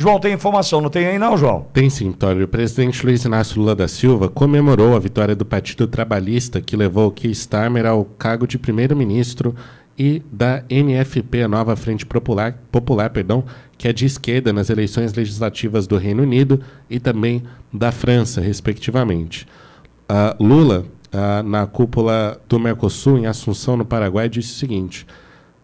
João, tem informação, não tem aí não, João? Tem sim, Tório. O presidente Luiz Inácio Lula da Silva comemorou a vitória do Partido Trabalhista, que levou Keir Starmer ao cargo de primeiro-ministro, e da NFP, a nova Frente Popular, que é de esquerda, nas eleições legislativas do Reino Unido e também da França, respectivamente. Lula, na cúpula do Mercosul, em Assunção, no Paraguai, disse o seguinte,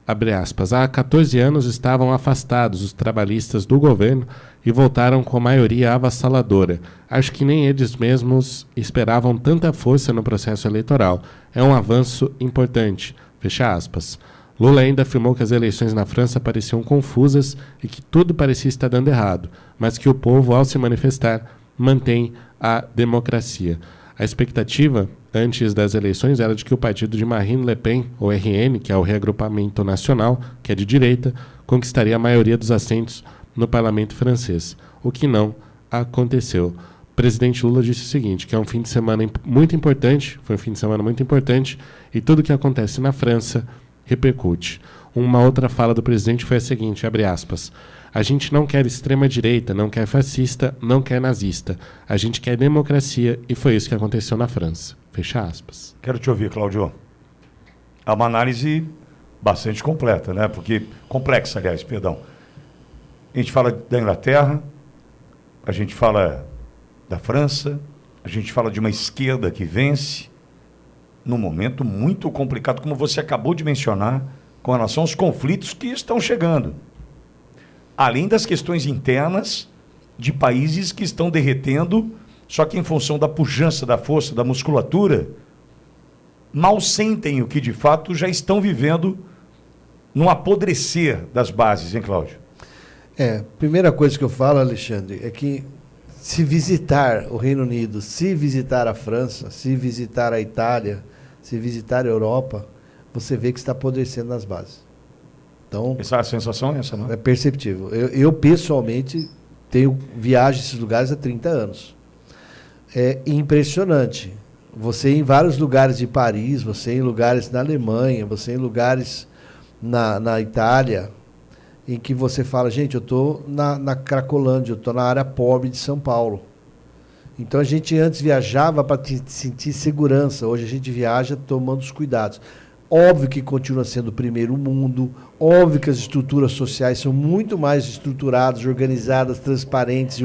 abre aspas, há 14 anos estavam afastados os trabalhistas do governo e voltaram com maioria avassaladora. Acho que nem eles mesmos esperavam tanta força no processo eleitoral. É um avanço importante. Fecha aspas. Lula ainda afirmou que as eleições na França pareciam confusas e que tudo parecia estar dando errado, mas que o povo, ao se manifestar, mantém a democracia. A expectativa, antes das eleições, era de que o partido de Marine Le Pen, o RN, que é o Reagrupamento Nacional, que é de direita, conquistaria a maioria dos assentos no parlamento francês, o que não aconteceu. O presidente Lula disse o seguinte, que é um fim de semana muito importante, foi um fim de semana muito importante, e tudo o que acontece na França repercute. Uma outra fala do presidente foi a seguinte, abre aspas, a gente não quer extrema-direita, não quer fascista, não quer nazista. A gente quer democracia e foi isso que aconteceu na França. Fecha aspas. Quero te ouvir, Cláudio. É uma análise bastante completa, né? Complexa, aliás, perdão. A gente fala da Inglaterra, a gente fala da França, a gente fala de uma esquerda que vence num momento muito complicado, como você acabou de mencionar, com relação aos conflitos que estão chegando. Além das questões internas de países que estão derretendo, só que em função da pujança, da força, da musculatura, mal sentem o que de fato já estão vivendo num apodrecer das bases, hein, Cláudio? Primeira coisa que eu falo, Alexandre, é que se visitar o Reino Unido, se visitar a França, se visitar a Itália, se visitar a Europa, você vê que está apodrecendo nas bases. Então, essa sensação é essa, não? É perceptível. Eu pessoalmente, viajo a esses lugares há 30 anos. É impressionante. Você em vários lugares de Paris, você em lugares na Alemanha, você em lugares na Itália, em que você fala, gente, eu estou na Cracolândia, eu estou na área pobre de São Paulo. Então a gente antes viajava para sentir segurança, hoje a gente viaja tomando os cuidados. Óbvio que continua sendo o primeiro mundo, óbvio que as estruturas sociais são muito mais estruturadas, organizadas, transparentes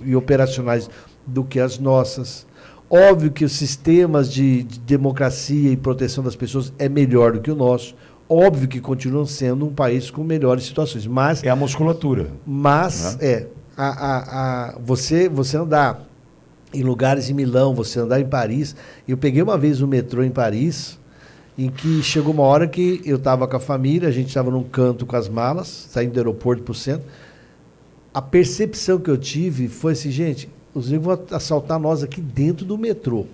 e operacionais do que as nossas. Óbvio que os sistemas de democracia e proteção das pessoas é melhor do que o nosso. Óbvio que continuam sendo um país com melhores situações, mas... É a musculatura. Mas, você andar em lugares em Milão, você andar em Paris... Eu peguei uma vez o metrô em Paris... em que chegou uma hora que eu estava com a família, a gente estava num canto com as malas, saindo do aeroporto para o centro. A percepção que eu tive foi assim, gente, os negros vão assaltar nós aqui dentro do metrô.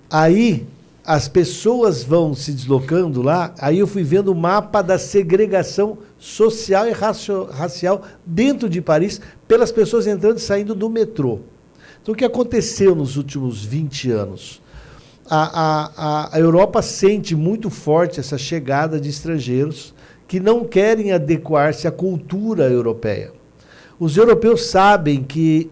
Aí, as pessoas vão se deslocando lá, aí eu fui vendo o mapa da segregação social e racial dentro de Paris, pelas pessoas entrando e saindo do metrô. Então, o que aconteceu nos últimos 20 anos? A Europa sente muito forte essa chegada de estrangeiros que não querem adequar-se à cultura europeia. Os europeus sabem que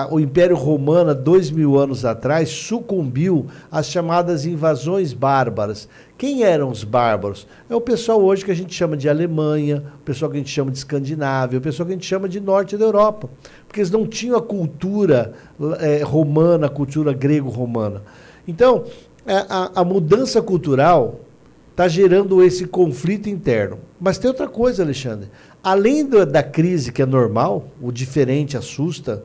o Império Romano, 2000 anos atrás, sucumbiu às chamadas invasões bárbaras. Quem eram os bárbaros? É o pessoal hoje que a gente chama de Alemanha, o pessoal que a gente chama de Escandinávia, o pessoal que a gente chama de norte da Europa. Porque eles não tinham a cultura romana, a cultura grego-romana. Então, a mudança cultural está gerando esse conflito interno. Mas tem outra coisa, Alexandre. Além da crise que é normal, o diferente assusta,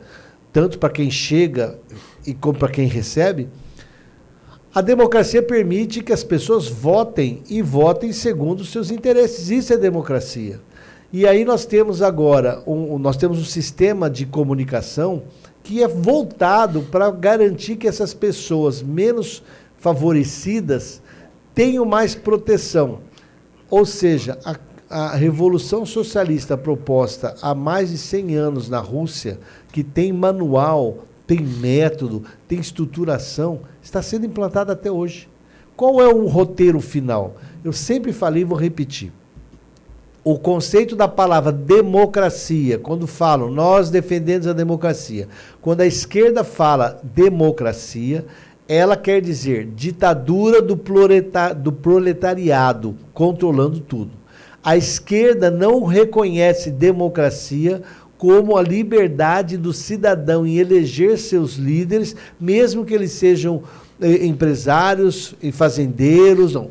tanto para quem chega e como para quem recebe, a democracia permite que as pessoas votem e votem segundo os seus interesses. Isso é democracia. E aí nós temos agora nós temos um sistema de comunicação que é voltado para garantir que essas pessoas menos favorecidas tenham mais proteção. Ou seja, a Revolução Socialista proposta há mais de 100 anos na Rússia, que tem manual, tem método, tem estruturação, está sendo implantada até hoje. Qual é o roteiro final? Eu sempre falei e vou repetir. o conceito da palavra democracia, quando falam nós defendemos a democracia, quando a esquerda fala democracia, ela quer dizer ditadura do proletariado, controlando tudo. A esquerda não reconhece democracia como a liberdade do cidadão em eleger seus líderes, mesmo que eles sejam empresários e fazendeiros. Não.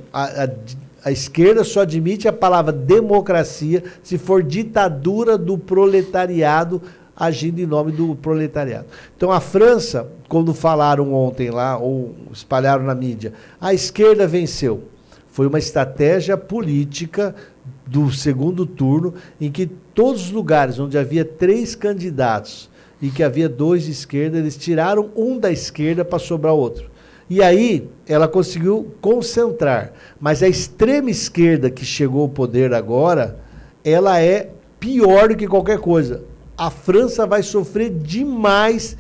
A esquerda só admite a palavra democracia se for ditadura do proletariado, agindo em nome do proletariado. Então, a França, quando falaram ontem lá, ou espalharam na mídia, a esquerda venceu. Foi uma estratégia política do segundo turno, em que todos os lugares onde havia 3 candidatos e que havia 2 de esquerda, eles tiraram um da esquerda para sobrar outro. E aí, ela conseguiu concentrar. Mas a extrema esquerda que chegou ao poder agora, ela é pior do que qualquer coisa. A França vai sofrer demais,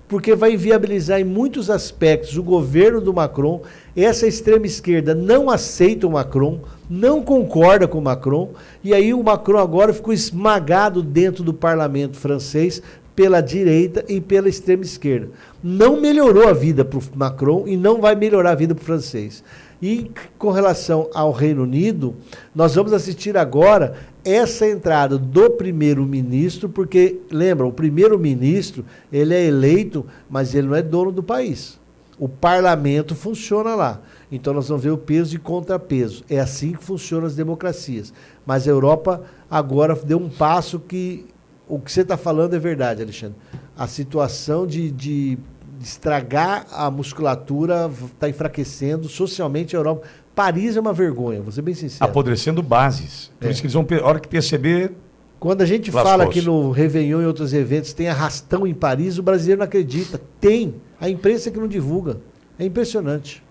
porque vai inviabilizar em muitos aspectos o governo do Macron. Essa extrema esquerda não aceita o Macron, não concorda com o Macron, e aí o Macron agora ficou esmagado dentro do parlamento francês pela direita e pela extrema esquerda. Não melhorou a vida para o Macron e não vai melhorar a vida para o francês. E com relação ao Reino Unido, nós vamos assistir agora essa entrada do primeiro-ministro, porque, lembra, o primeiro-ministro, ele é eleito, mas ele não é dono do país. O parlamento funciona lá. Então nós vamos ver o peso e contrapeso. É assim que funcionam as democracias. Mas a Europa agora deu um passo que... O que você está falando é verdade, Alexandre. A situação de estragar a musculatura está enfraquecendo socialmente a Europa. Paris é uma vergonha, vou ser bem sincero. Apodrecendo na Por isso que eles vão, a hora que perceber... Quando a gente fala que no Réveillon e outros eventos tem arrastão em Paris, o brasileiro não acredita. Tem. A imprensa que não divulga. É impressionante.